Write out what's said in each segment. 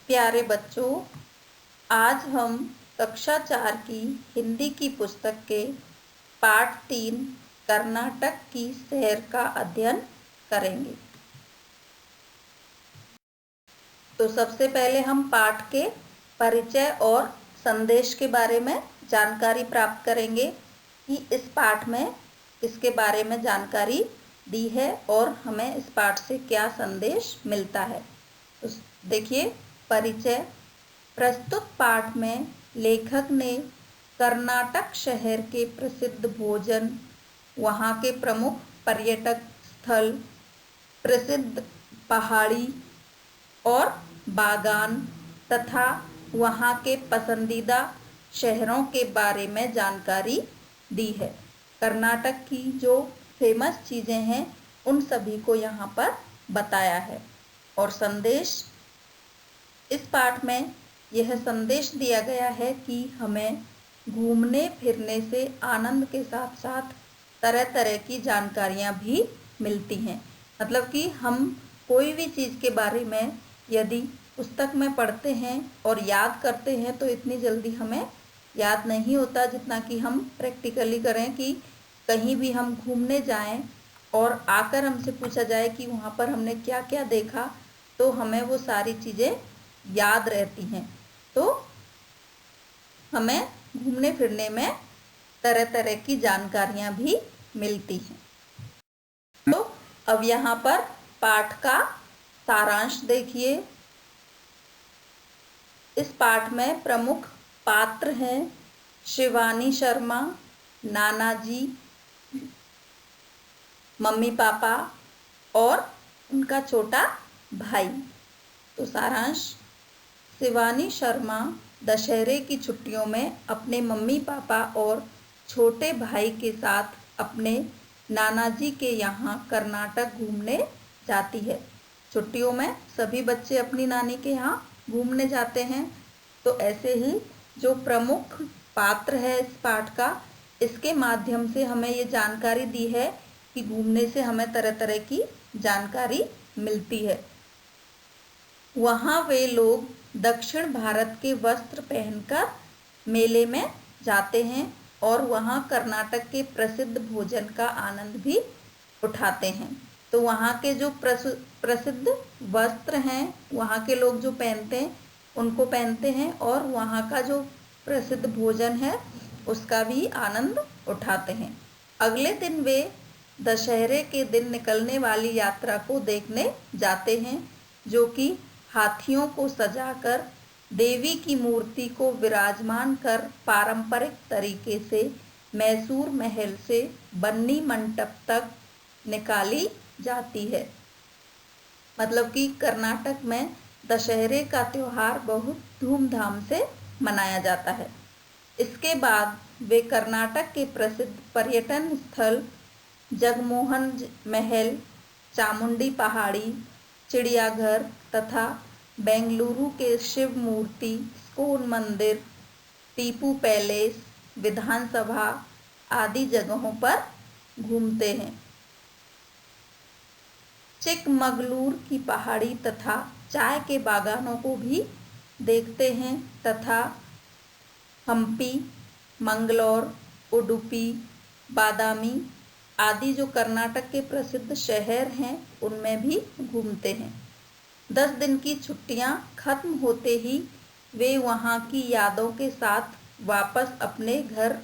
प्यारे बच्चों, आज हम कक्षा 4 की हिंदी की पुस्तक के पाठ 3 कर्नाटक की शहर का अध्ययन करेंगे। तो सबसे पहले हम पाठ के परिचय और संदेश के बारे में जानकारी प्राप्त करेंगे कि इस पाठ में किसके बारे में जानकारी दी है और हमें इस पाठ से क्या संदेश मिलता है। तो देखिए, परिचय। प्रस्तुत पाठ में लेखक ने कर्नाटक शहर के प्रसिद्ध भोजन, वहाँ के प्रमुख पर्यटक स्थल, प्रसिद्ध पहाड़ी और बागान तथा वहाँ के पसंदीदा शहरों के बारे में जानकारी दी है। कर्नाटक की जो फेमस चीज़ें हैं उन सभी को यहाँ पर बताया है। और संदेश, इस पाठ में यह संदेश दिया गया है कि हमें घूमने फिरने से आनंद के साथ साथ तरह तरह की जानकारियाँ भी मिलती हैं। मतलब कि हम कोई भी चीज़ के बारे में यदि पुस्तक में पढ़ते हैं और याद करते हैं तो इतनी जल्दी हमें याद नहीं होता जितना कि हम प्रैक्टिकली करें कि कहीं भी हम घूमने जाएं और आकर हमसे पूछा जाए कि वहाँ पर हमने क्या क्या देखा, तो हमें वो सारी चीज़ें याद रहती हैं। तो हमें घूमने फिरने में तरह तरह की जानकारियाँ भी मिलती हैं। तो अब यहाँ पर पाठ का सारांश देखिए। इस पाठ में प्रमुख पात्र हैं शिवानी शर्मा, नानाजी, मम्मी पापा और उनका छोटा भाई। तो सारांश, शिवानी शर्मा दशहरे की छुट्टियों में अपने मम्मी पापा और छोटे भाई के साथ अपने नानाजी के यहाँ कर्नाटक घूमने जाती है। छुट्टियों में सभी बच्चे अपनी नानी के यहाँ घूमने जाते हैं। तो ऐसे ही जो प्रमुख पात्र है इस पाठ का, इसके माध्यम से हमें ये जानकारी दी है कि घूमने से हमें तरह तरह की जानकारी मिलती है। वहाँ वे लोग दक्षिण भारत के वस्त्र पहनकर मेले में जाते हैं और वहाँ कर्नाटक के प्रसिद्ध भोजन का आनंद भी उठाते हैं। तो वहाँ के जो प्रसिद्ध वस्त्र हैं, वहाँ के लोग जो पहनते हैं उनको पहनते हैं और वहाँ का जो प्रसिद्ध भोजन है उसका भी आनंद उठाते हैं। अगले दिन वे दशहरे के दिन निकलने वाली यात्रा को देखने जाते हैं, जो कि हाथियों को सजाकर देवी की मूर्ति को विराजमान कर पारंपरिक तरीके से मैसूर महल से बन्नी मंटप तक निकाली जाती है। मतलब कि कर्नाटक में दशहरे का त्यौहार बहुत धूमधाम से मनाया जाता है। इसके बाद वे कर्नाटक के प्रसिद्ध पर्यटन स्थल जगमोहन महल, चामुंडी पहाड़ी, चिड़ियाघर तथा बेंगलुरु के शिव मूर्ति, इस्कॉन मंदिर, टीपू पैलेस, विधानसभा आदि जगहों पर घूमते हैं। चिकमगलूर की पहाड़ी तथा चाय के बागानों को भी देखते हैं तथा हम्पी, मंगलोर, उडुपी, बादामी आदि जो कर्नाटक के प्रसिद्ध शहर हैं उनमें भी घूमते हैं। 10 दिन की छुट्टियां खत्म होते ही वे वहां की यादों के साथ वापस अपने घर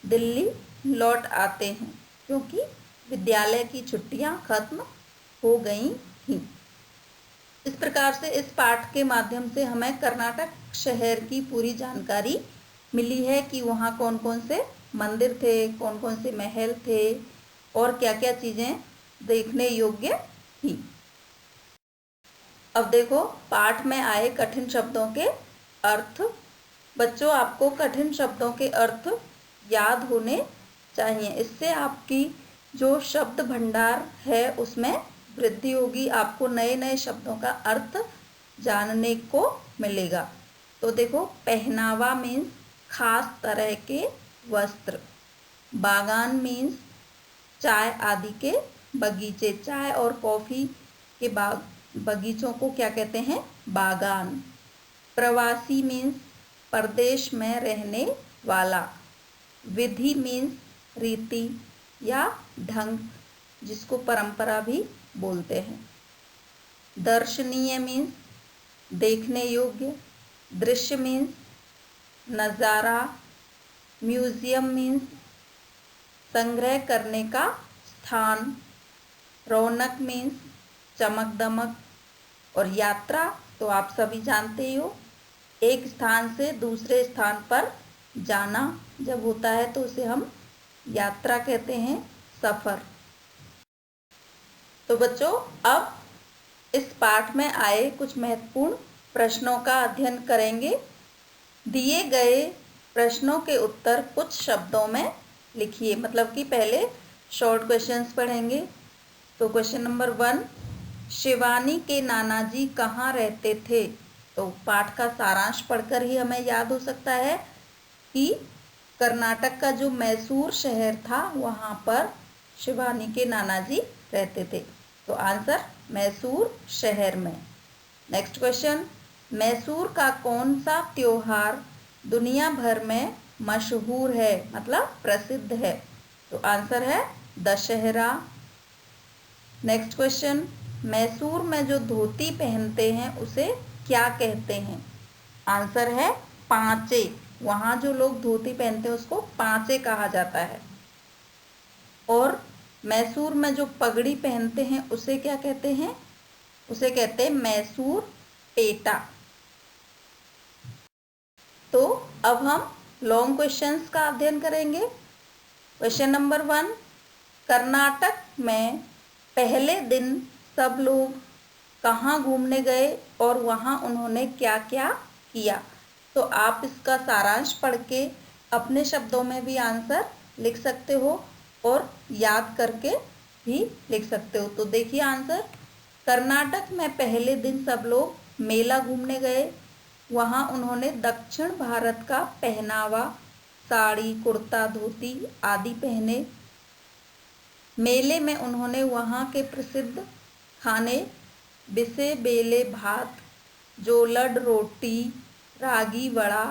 दिल्ली लौट आते हैं, क्योंकि विद्यालय की छुट्टियां खत्म हो गई थीं। इस प्रकार से इस पाठ के माध्यम से हमें कर्नाटक शहर की पूरी जानकारी मिली है कि वहाँ कौन कौन से मंदिर थे, कौन कौन से महल थे और क्या क्या चीज़ें देखने योग्य थी। अब देखो, पाठ में आए कठिन शब्दों के अर्थ। बच्चों, आपको कठिन शब्दों के अर्थ याद होने चाहिए। इससे आपकी जो शब्द भंडार है उसमें वृद्धि होगी, आपको नए नए शब्दों का अर्थ जानने को मिलेगा। तो देखो, पहनावा मीन्स खास तरह के वस्त्र, बागान मीन्स चाय आदि के बगीचे, चाय और कॉफ़ी के बगीचों को क्या कहते हैं? बागान। प्रवासी मीन्स परदेश में रहने वाला। विधि मीन्स रीति या ढंग, जिसको परंपरा भी बोलते हैं। दर्शनीय मीन्स देखने योग्य। दृश्य मीन्स नज़ारा। म्यूजियम मीन्स संग्रह करने का स्थान। रौनक मीन्स चमक दमक। और यात्रा तो आप सभी जानते ही हो, एक स्थान से दूसरे स्थान पर जाना जब होता है तो उसे हम यात्रा कहते हैं, सफ़र। तो बच्चों, अब इस पाठ में आए कुछ महत्वपूर्ण प्रश्नों का अध्ययन करेंगे। दिए गए प्रश्नों के उत्तर कुछ शब्दों में लिखिए, मतलब कि पहले शॉर्ट क्वेश्चंस पढ़ेंगे। तो क्वेश्चन नंबर 1, शिवानी के नाना जी कहाँ रहते थे? तो पाठ का सारांश पढ़कर ही हमें याद हो सकता है कि कर्नाटक का जो मैसूर शहर था वहाँ पर शिवानी के नाना जी रहते थे। तो आंसर मैसूर शहर में। नेक्स्ट क्वेश्चन, मैसूर का कौन सा त्योहार दुनिया भर में मशहूर है, मतलब प्रसिद्ध है? तो आंसर है दशहरा। नेक्स्ट क्वेश्चन, मैसूर में जो धोती पहनते हैं उसे क्या कहते हैं? आंसर है पांचे। वहाँ जो लोग धोती पहनते हैं उसको पांचे कहा जाता है। और मैसूर में जो पगड़ी पहनते हैं उसे क्या कहते हैं? उसे कहते हैं मैसूर पेटा। तो अब हम लॉन्ग क्वेश्चंस का अध्ययन करेंगे। क्वेश्चन नंबर 1, कर्नाटक में पहले दिन सब लोग कहाँ घूमने गए और वहाँ उन्होंने क्या क्या किया? तो आप इसका सारांश पढ़ के अपने शब्दों में भी आंसर लिख सकते हो और याद करके भी लिख सकते हो। तो देखिए आंसर, कर्नाटक में पहले दिन सब लोग मेला घूमने गए। वहाँ उन्होंने दक्षिण भारत का पहनावा, साड़ी, कुर्ता, धोती आदि पहने। मेले में उन्होंने वहाँ के प्रसिद्ध खाने बिसे बेले भात, जोलड रोटी, रागी वड़ा,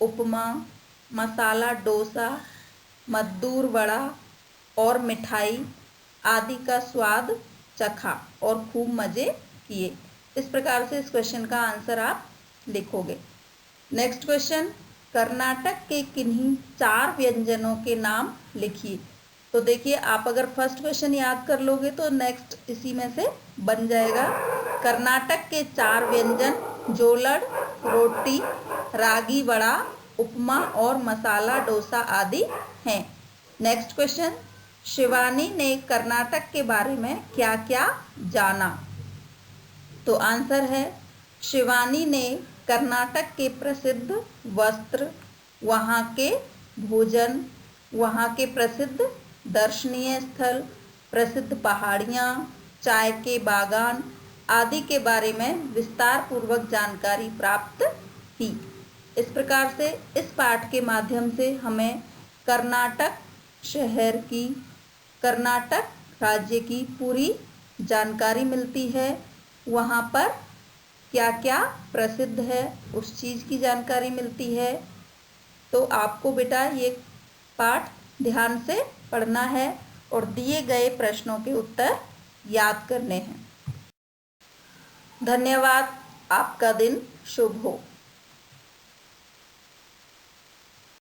उपमा, मसाला डोसा, मद्दूर वड़ा और मिठाई आदि का स्वाद चखा और खूब मज़े किए। इस प्रकार से इस क्वेश्चन का आंसर आप लिखोगे। नेक्स्ट क्वेश्चन, कर्नाटक के किन्हीं 4 व्यंजनों के नाम लिखिए। तो देखिए, आप अगर फर्स्ट क्वेश्चन याद कर लोगे तो नेक्स्ट इसी में से बन जाएगा। कर्नाटक के 4 व्यंजन जोलड रोटी, रागी वड़ा, उपमा और मसाला डोसा आदि हैं। नेक्स्ट क्वेश्चन, शिवानी ने कर्नाटक के बारे में क्या क्या जाना? तो आंसर है, शिवानी ने कर्नाटक के प्रसिद्ध वस्त्र, वहाँ के भोजन, वहाँ के प्रसिद्ध दर्शनीय स्थल, प्रसिद्ध पहाड़ियाँ, चाय के बागान आदि के बारे में विस्तार पूर्वक जानकारी प्राप्त की। इस प्रकार से इस पाठ के माध्यम से हमें कर्नाटक शहर की, कर्नाटक राज्य की पूरी जानकारी मिलती है। वहाँ पर क्या क्या प्रसिद्ध है उस चीज़ की जानकारी मिलती है। तो आपको बेटा ये पाठ ध्यान से पढ़ना है और दिए गए प्रश्नों के उत्तर याद करने हैं। धन्यवाद। आपका दिन शुभ हो।